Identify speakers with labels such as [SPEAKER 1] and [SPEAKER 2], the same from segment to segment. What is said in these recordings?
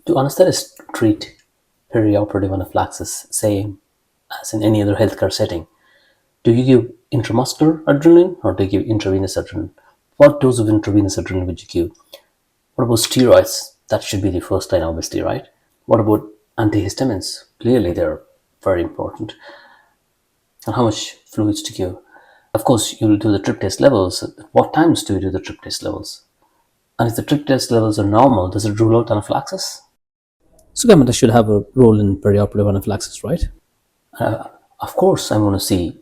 [SPEAKER 1] Do anesthetists treat perioperative anaphylaxis same as in any other healthcare setting? Do you give intramuscular adrenaline or do you give intravenous adrenaline? What dose of intravenous adrenaline would you give? What about steroids? That should be the first line, obviously, right? What about antihistamines? Clearly, they're very important. And how much fluids to give? Of course, you'll do the tryptase levels. At what times do you do the tryptase levels? And if the tryptase levels are normal, does it rule out anaphylaxis? So gamma should have a role in perioperative anaphylaxis, right? Of course, I'm going to see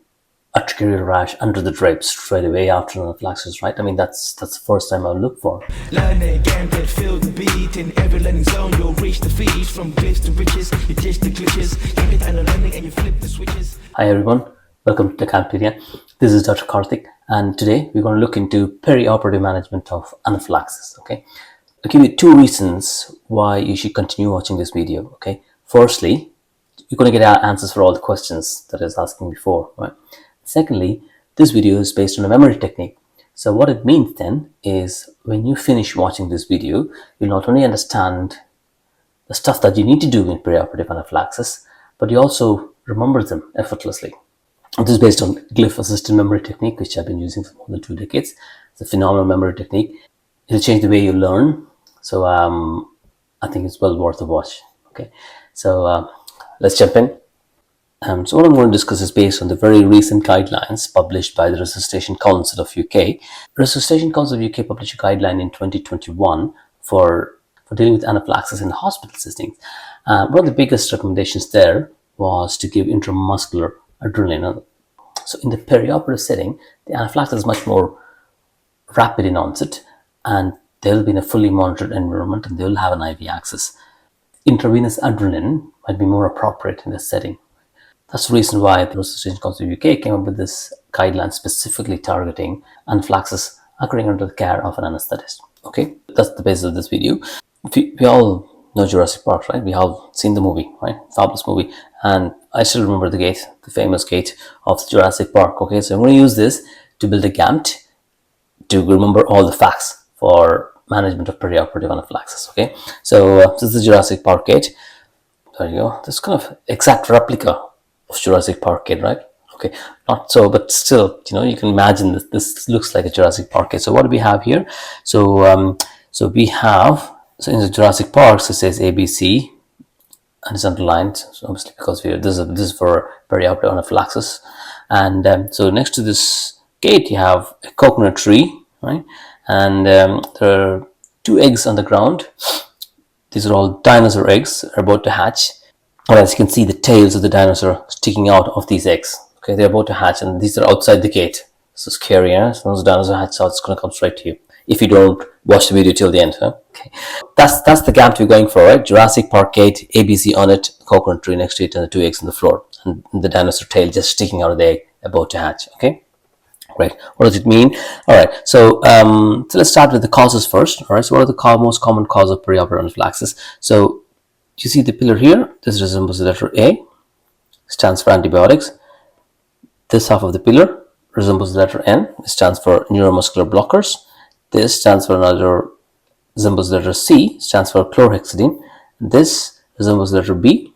[SPEAKER 1] arterial rash under the drapes straight away after anaphylaxis, right? I mean, that's the first time I'll look for.
[SPEAKER 2] Learn it again, but feel the beat. In every learning zone, you'll reach the feed. From glitch to riches, you ditch the glitches. You get down the learning and you flip the switches.
[SPEAKER 1] Hi everyone, welcome to GAMT-LF. This is Dr. Karthik, and today we're going to look into perioperative management of anaphylaxis, okay? I'll give you two reasons why you should continue watching this video, okay? Firstly, you're going to get answers for all the questions that I was asking before, right? Secondly, this video is based on a memory technique. So what it means then is when you finish watching this video, you'll not only understand the stuff that you need to do in perioperative anaphylaxis, but you also remember them effortlessly. This is based on glyph assisted memory technique, which I've been using for more than 2 decades. It's a phenomenal memory technique. It'll change the way you learn. So I think it's well worth a watch. Okay, so let's jump in. So what I'm going to discuss is based on the very recent guidelines published by the Resuscitation Council of UK. Resuscitation Council of UK published a guideline in 2021 for dealing with anaphylaxis in hospital settings. One of the biggest recommendations there was to give intramuscular adrenaline. So in the perioperative setting, the anaphylaxis is much more rapid in onset, and they'll be in a fully monitored environment and they'll have an IV access. Intravenous adrenaline might be more appropriate in this setting. That's the reason why the Resuscitation Council of UK came up with this guideline specifically targeting anaphylaxis occurring under the care of an anesthetist. Okay, that's the basis of this video. We all know Jurassic Park, right? We have seen the movie, right? Fabulous movie. And I still remember the gate, the famous gate of Jurassic Park. Okay, so I'm going to use this to build a GAMT to remember all the facts for management of perioperative anaphylaxis. Okay, so this is the Jurassic Park gate. There you go. This kind of exact replica of Jurassic Park gate, right? Okay, not so, but still, you know, you can imagine that this looks like a Jurassic Park gate. So what do we have here? So we have, so in the Jurassic Park, so it says ABC, and it's underlined, so obviously because this is for perioperative anaphylaxis. And so next to this gate, you have a coconut tree, right? And there are 2 eggs on the ground. These are all dinosaur eggs, are about to hatch. And as you can see, the tails of the dinosaur sticking out of these eggs. Okay, they're about to hatch, and these are outside the gate. So scary, huh? So once the dinosaur hatches out, it's going to come straight to you. If you don't watch the video till the end, huh? Okay, that's the GAMT we're going for, right? Jurassic Park gate, ABC on it, coconut tree next to it, and the 2 eggs on the floor, and the dinosaur tail just sticking out of the egg, about to hatch. Okay, great. What does it mean? All right, so let's start with the causes first. All right, so what are the most common causes of perioperative anaphylaxis? So you see the pillar here. This resembles the letter A, stands for antibiotics. This half of the pillar resembles the letter N, it stands for neuromuscular blockers. This stands for resembles the letter C, stands for chlorhexidine. This resembles the letter B,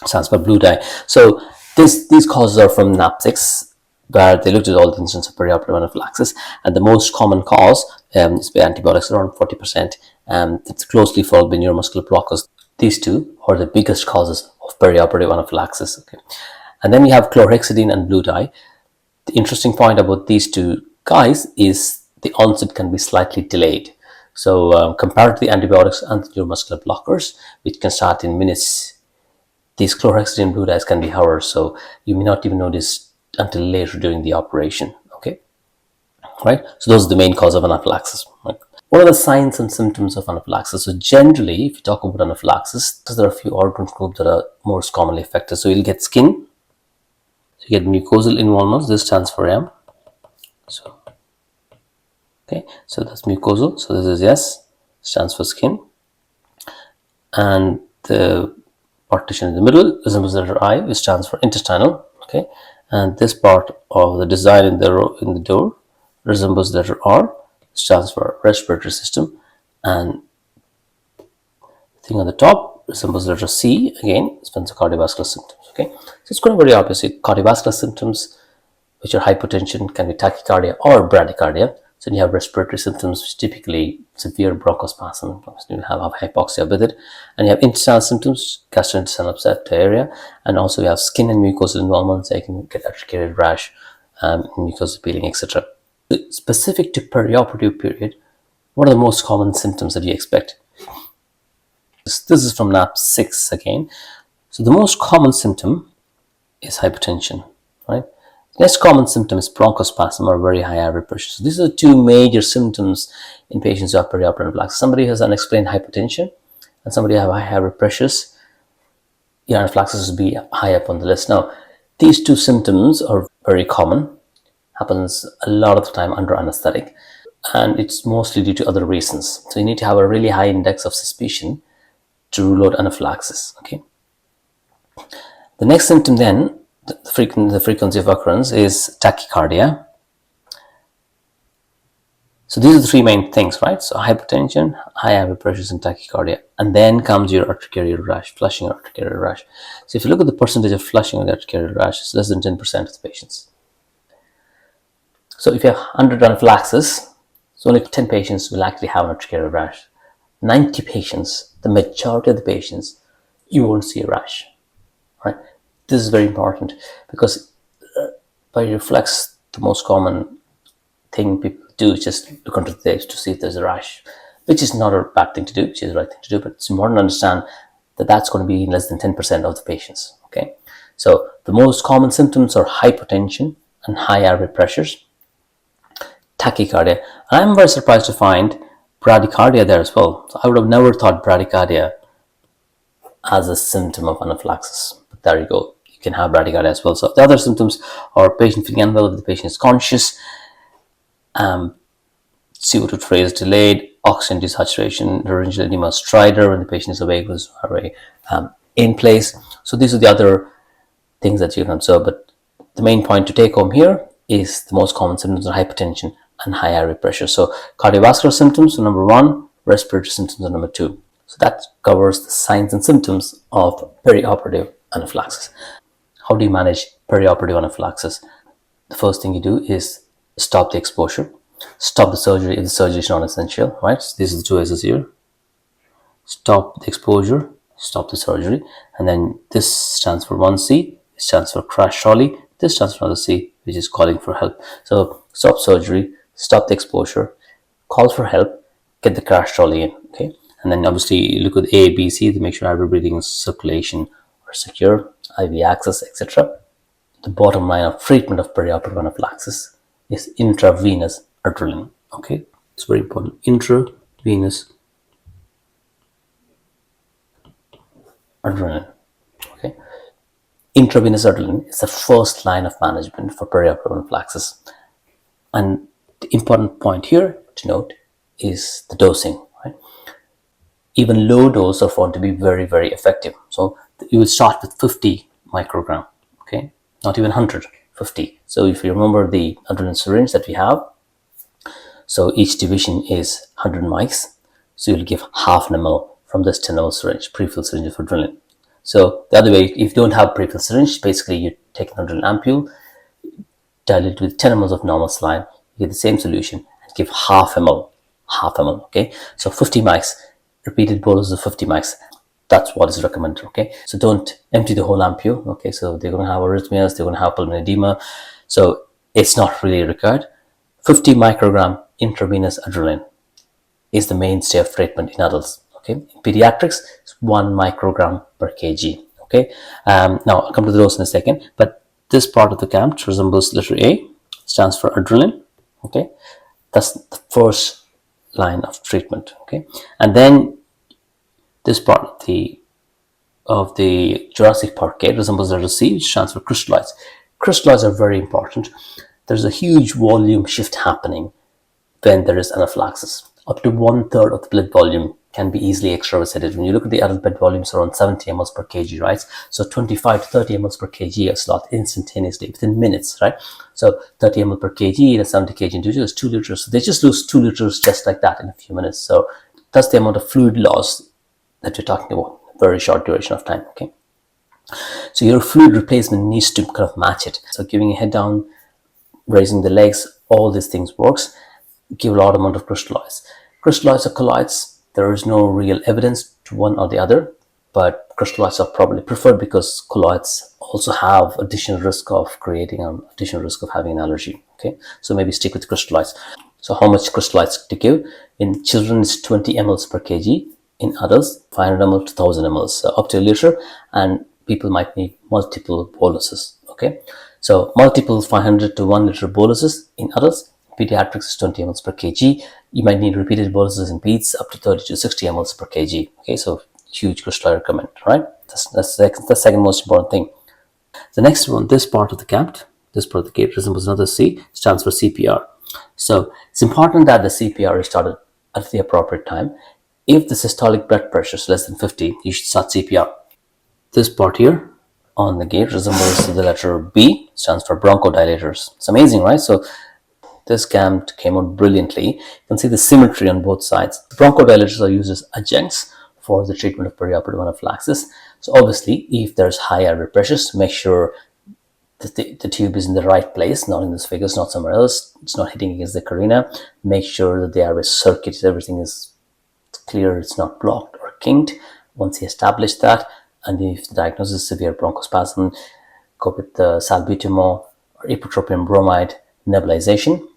[SPEAKER 1] stands for blue dye. So these causes are from NAP6, where they looked at all the instances of perioperative anaphylaxis, and the most common cause is by antibiotics, around 40%. It's closely followed by neuromuscular blockers. These two are the biggest causes of perioperative anaphylaxis. Okay, and then you have chlorhexidine and blue dye. The interesting point about these two guys is the onset can be slightly delayed. So compared to the antibiotics and the neuromuscular blockers, which can start in minutes, these chlorhexidine and blue dyes can be hours. So you may not even notice until later during the operation. Okay, right? So those are the main cause of anaphylaxis. Right? What are the signs and symptoms of anaphylaxis? So generally, if you talk about anaphylaxis, there are a few organ groups that are most commonly affected. So you'll get skin. So you get mucosal involvement. This stands for M. So okay, so that's mucosal. So this is S, stands for skin. And the partition in the middle resembles the letter I, which stands for intestinal. Okay, and this part of the design in the door resembles the letter R, which stands for respiratory system. And thing on the top resembles letter C. Again, it stands for cardiovascular symptoms. Okay, so it's going to be very obvious. Cardiovascular symptoms, which are hypertension, can be tachycardia or bradycardia. So you have respiratory symptoms, which typically severe bronchospasm. You have hypoxia with it, and you have intestinal symptoms, gastrointestinal upset, diarrhea, and also you have skin and mucosal involvement. So you can get urticarial rash, mucosal peeling, etc. Specific to perioperative period, what are the most common symptoms that you expect? This is from NAP 6 again. So the most common symptom is hypertension, right? Next common symptom is bronchospasm or very high airway pressure. So these are the two major symptoms in patients who have perioperative anaphylaxis. Somebody has unexplained hypertension and somebody have high airway pressures. Your anaphylaxis will be high up on the list. Now, these two symptoms are very common, happens a lot of the time under anesthetic, and it's mostly due to other reasons. So you need to have a really high index of suspicion to rule out anaphylaxis. Okay. The next symptom then, the frequency of occurrence, is tachycardia. So these are the three main things, right? So hypertension, high airway pressures, and tachycardia. And then comes your urticarial rash, flushing urticarial rash. So if you look at the percentage of flushing of the urticarial rash, it's less than 10% of the patients. So if you have 100 anaphylaxis, so only 10 patients will actually have an urticarial rash. 90 patients, the majority of the patients, you won't see a rash, right? This is very important because by reflex, the most common thing people do is just look under the tapes to see if there's a rash, which is not a bad thing to do, which is the right thing to do, but it's important to understand that that's going to be in less than 10% of the patients, okay? So the most common symptoms are hypertension and high airway pressures, tachycardia, and I'm very surprised to find bradycardia there as well. So I would have never thought bradycardia as a symptom of anaphylaxis, but there you go. You can have bradycardia as well. So the other symptoms are patient feeling unwell if the patient is conscious, CO2 trace delayed, oxygen desaturation, laryngeal edema stridor when the patient is awake was already in place. So these are the other things that you can observe, but the main point to take home here is the most common symptoms are hypertension and high airway pressure. So cardiovascular symptoms are number 1, respiratory symptoms are number 2. So that covers the signs and symptoms of perioperative anaphylaxis. How do you manage perioperative anaphylaxis? The first thing you do is stop the exposure, stop the surgery if the surgery is non-essential, right? So these are the two S's here. Stop the exposure, stop the surgery, and then this stands for 1C, it stands for crash trolley, this stands for another C, which is calling for help. So stop surgery, stop the exposure, call for help, get the crash trolley in, okay? And then obviously look at A, B, C to make sure airway breathing and circulation are secure, IV access, etc. The bottom line of treatment of perioperative anaphylaxis is intravenous adrenaline, okay? It's very important, intravenous adrenaline, okay? Intravenous adrenaline is the first line of management for perioperative anaphylaxis. And the important point here to note is the dosing, right? Even low dose are found to be very, very effective. So you will start with 50 microgram, okay? Not even 100, 50. So if you remember the adrenaline syringe that we have, so each division is 100 mics. So you'll give half an ml from this 10 ml syringe, pre-filled syringe of adrenaline. So the other way, if you don't have pre-filled syringe, basically you take an adrenaline ampule, dilute it with 10 ml of normal saline, you get the same solution and give half ml, okay? So 50 mics, repeated bolus of 50 mics. That's what is recommended, okay? So don't empty the whole ampule, okay? So they're going to have arrhythmias, they're going to have pulmonary edema. So it's not really required. 50 microgram intravenous adrenaline is the mainstay of treatment in adults, okay? In pediatrics, it's 1 microgram per kg, okay? Now I'll come to the dose in a second, but this part of the GAMT resembles letter A, stands for adrenaline, okay? That's the first line of treatment, okay? And then this part of the Jurassic Park gate resembles letter C, which stands for crystalloids. Crystalloids are very important. There's a huge volume shift happening when there is anaphylaxis. Up to 1/3 of the blood volume can be easily extravasated. When you look at the adult blood volumes, around 70 ml per kg, right? So 25 to 30 ml per kg are lost instantaneously within minutes, right? So 30 ml per kg in a 70 kg individual is 2 liters. So they just lose 2 liters just like that in a few minutes. So that's the amount of fluid loss that we're talking about, very short duration of time. Okay, so your fluid replacement needs to kind of match it. So giving a head down, raising the legs, all these things works. Give a lot amount of crystalloids. Crystalloids or colloids, there is no real evidence to one or the other, but crystalloids are probably preferred because colloids also have additional risk of creating an additional risk of having an allergy. Okay, so maybe stick with crystalloids. So how much crystalloids to give? In children it's 20 ml per kg. In adults 500 ml to 1000 ml, so up to a liter, and people might need multiple boluses. Okay, so multiple 500 to 1 liter boluses in adults. Pediatrics is 20 ml per kg. You might need repeated boluses in peds up to 30 to 60 ml per kg. Okay, so huge crystalloid requirement, right? That's the second most important thing. The next one, this part of the GAMT, this part of the gate resembles another C, stands for CPR. So it's important that the CPR is started at the appropriate time. If the systolic blood pressure is less than 50, you should start CPR. This part here on the gate resembles the letter B, stands for bronchodilators. It's amazing, right? So this GAMT came out brilliantly. You can see the symmetry on both sides. The bronchodilators are used as adjuncts for the treatment of perioperative anaphylaxis. So obviously, if there's high airway pressures, make sure that the tube is in the right place, not in this figure, not somewhere else. It's not hitting against the carina. Make sure that the airway circuit, everything is clear, it's not blocked or kinked. Once you establish that, and if the diagnosis is severe bronchospasm, go with the salbutamol or ipratropium bromide nebulization.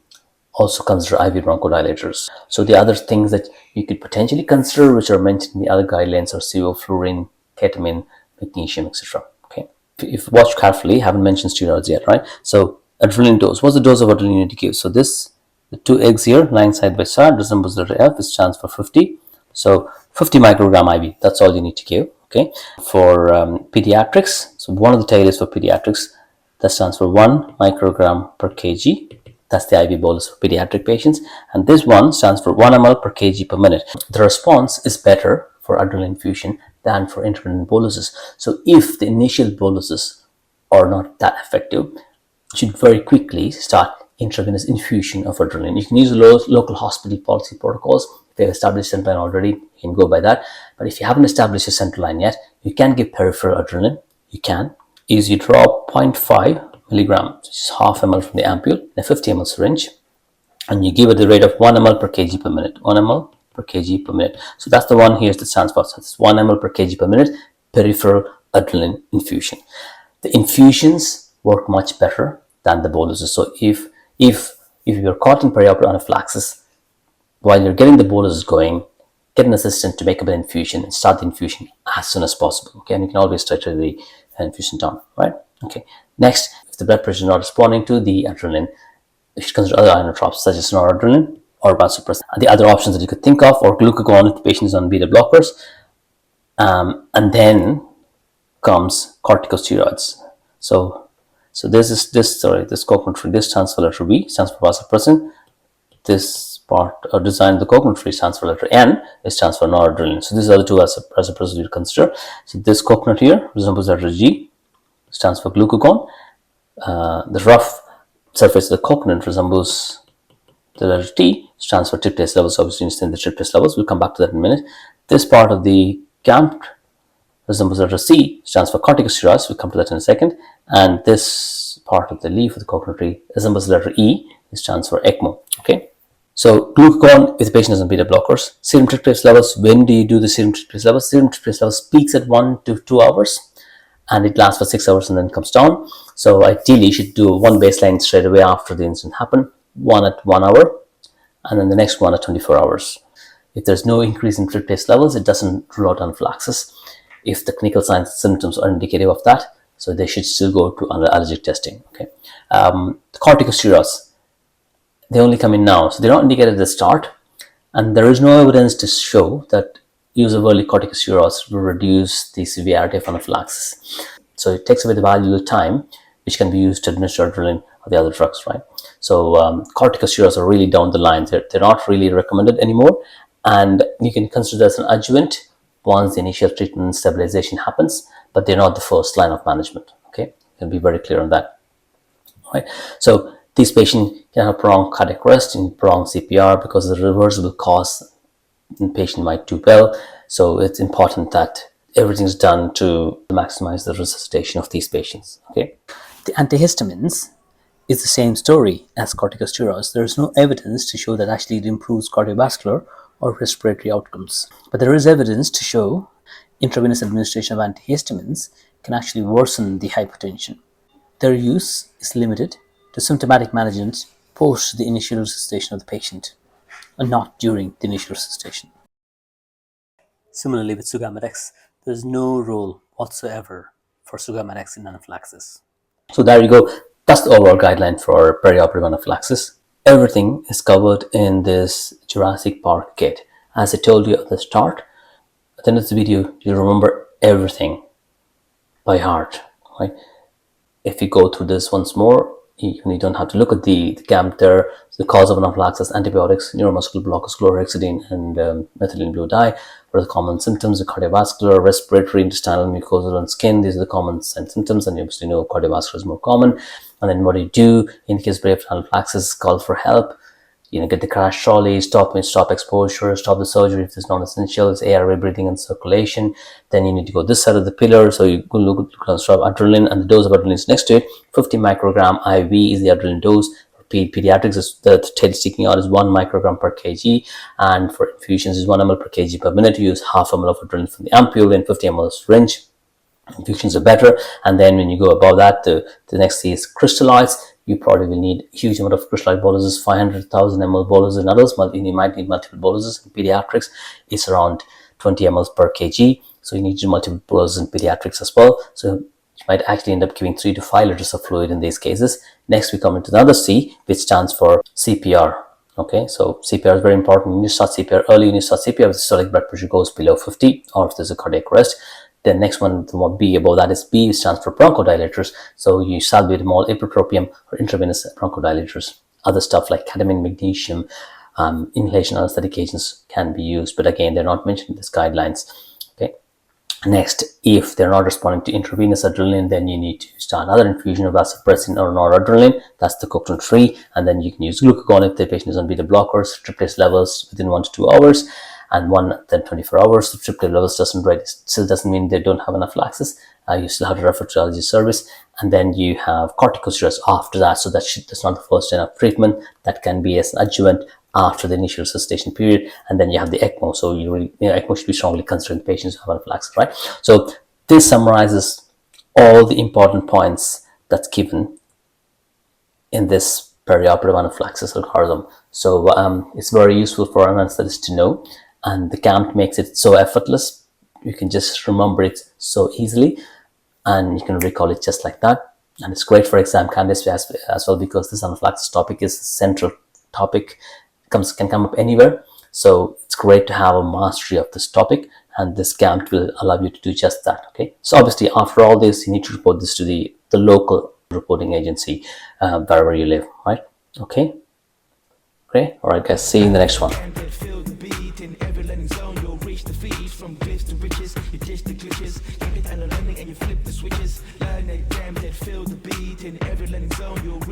[SPEAKER 1] Also consider IV bronchodilators. So the other things that you could potentially consider, which are mentioned in the other guidelines, are sevoflurane, ketamine, magnesium, etc. Okay, if you watch carefully, haven't mentioned steroids yet, right? So adrenaline dose. What's the dose of adrenaline you need to give? So this, the two eggs here lying side by side, resembles the letter F, which stands for 50. So 50 microgram IV. That's all you need to give. Okay, for pediatrics. So one of the tail is for pediatrics. That stands for 1 microgram per kg. That's the IV bolus for pediatric patients. And this one stands for 1 ml per kg per minute. The response is better for adrenaline infusion than for intermittent boluses. So if the initial boluses are not that effective, you should very quickly start intravenous infusion of adrenaline. You can use the local hospital policy protocols. If they've established central line already, you can go by that. But if you haven't established a central line yet, you can give peripheral adrenaline. You can. Is you draw 0.5 milligram, which is half ml from the ampule, in a 50 ml syringe, and you give at the rate of 1 ml per kg per minute. 1 ml per kg per minute. So that's the one here that stands for. So it's 1 ml per kg per minute, peripheral adrenaline infusion. The infusions work much better than the boluses. So if you're caught in perioperative anaphylaxis, while you're getting the boluses going, get an assistant to make up an infusion and start the infusion as soon as possible. Okay, and you can always titrate the infusion down, right? Okay. Next, if the blood pressure is not responding to the adrenaline, you should consider other inotropes such as noradrenaline or vasopressin. And the other options that you could think of, or glucagon if the patient is on beta blockers, and then comes corticosteroids. So this coconut tree, this stands for letter V, stands for vasopressin. This part or design of the coconut tree stands for letter N, it stands for noradrenaline. So these are the two vasopressors you consider. So this coconut here resembles letter G, stands for glucagon. The rough surface of the coconut resembles the letter T, stands for tryptase levels. Obviously, you understand the tryptase levels. We'll come back to that in a minute. This part of the GAMT resembles the letter C, stands for corticosteroids. We'll come to that in a second. And this part of the leaf of the coconut tree resembles the letter E, it stands for ECMO. Okay. So glucagon, if the patient is on beta blockers. Serum tryptase levels. When do you do the serum tryptase levels? Serum tryptase levels peaks at 1 to 2 hours. And it lasts for 6 hours and then comes down. So ideally, you should do one baseline straight away after the incident happened, one at 1 hour, and then the next one at 24 hours. If there's no increase in tryptase levels, it doesn't rule out anaphylaxis. If the clinical signs and symptoms are indicative of that, so they should still go to allergic testing. Okay, the corticosteroids, they only come in now, so they're not indicated at the start, and there is no evidence to show that use of early corticosteroids will reduce the severity of anaphylaxis. So it takes away the valuable time which can be used to administer adrenaline or the other drugs, right? So corticosteroids are really down the line. They're not really recommended anymore, and you can consider as an adjuvant once the initial treatment stabilization happens, but they're not the first line of management. Okay, you can be very clear on that. All right. So these patients can have prolonged cardiac arrest and prolonged CPR because of the reversible cause. The patient might do well. So it's important that everything's done to maximize the resuscitation of these patients. Okay. The antihistamines is the same story as corticosteroids. There is no evidence to show that actually it improves cardiovascular or respiratory outcomes. But there is evidence to show intravenous administration of antihistamines can actually worsen the hypertension. Their use is limited to symptomatic management post the initial resuscitation of the patient and not during the initial resuscitation. Similarly, with Sugammadex, there is no role whatsoever for Sugammadex in anaphylaxis. So there you go. That's the overall guideline for perioperative anaphylaxis. Everything is covered in this Jurassic Park kit. As I told you at the start, at the end of the video, you'll remember everything by heart. Right? If you go through this once more, you don't have to look at the GAMT there, the cause of anaphylaxis, antibiotics, neuromuscular blockers, chlorhexidine, and methylene blue dye. What are the common symptoms? The cardiovascular, respiratory, intestinal, mucosal, and skin. These are the common symptoms, and you obviously know cardiovascular is more common. And then what do you do in case of anaphylaxis? Call for help. Get the crash trolley, stop exposure, stop the surgery if it's non-essential. It's airway, breathing, and circulation. Then you need to go this side of the pillar. So you go look at stop adrenaline, and the dose of adrenaline is next to it. 50 microgram IV is the adrenaline dose. For pediatrics, is the tail sticking out is 1 microgram per kg, and for infusions is 1 ml per kg per minute. You use half ml of adrenaline from the ampule and 50 ml syringe. Infusions are better. And then when you go above that, the next thing is crystalloids. You probably will need a huge amount of crystalloid boluses, 500,000 ml boluses in adults. You might need multiple boluses. In pediatrics, it's around 20 ml per kg. So you need to do multiple boluses in pediatrics as well. So you might actually end up giving 3 to 5 liters of fluid in these cases. Next, we come into the other C, which stands for CPR. Okay, so CPR is very important. You need to start CPR early. You need to start CPR if the systolic blood pressure goes below 50 or if there's a cardiac arrest. The next one, the B above that is B, stands for bronchodilators. So you salbutamol, ipratropium, or intravenous bronchodilators. Other stuff like ketamine, magnesium, inhalation anesthetic agents can be used, but again, they're not mentioned in these guidelines. Okay. Next, if they're not responding to intravenous adrenaline, then you need to start another infusion of vasopressin or noradrenaline. That's the coconut tree, and then you can use glucagon if the patient is on beta blockers, tryptase levels within 1 to 2 hours. And then 24 hours, the tryptase levels still doesn't mean they don't have anaphylaxis. You still have to refer to allergy service. And then you have corticosteroids after that. So that's not the first line of treatment. That can be as an adjuvant after the initial resuscitation period. And then you have the ECMO. So ECMO should be strongly considered in patients who have anaphylaxis, right? So this summarizes all the important points that's given in this perioperative anaphylaxis algorithm. So it's very useful for an anesthetist to know. And the GAMT makes it so effortless. You can just remember it so easily, and you can recall it just like that. And it's great for exam candidates as well, because this anaphylaxis topic is a central topic, can come up anywhere. So it's great to have a mastery of this topic, and this GAMT will allow you to do just that. Okay. So obviously, after all this, you need to report this to the local reporting agency wherever you live, right? Okay. Great. All right, guys. See you in the next one.
[SPEAKER 2] From glitz to riches, you ditch the glitches, you get out of learning and you flip the switches. Learn that damn that feel the beat in every learning zone you'll reach.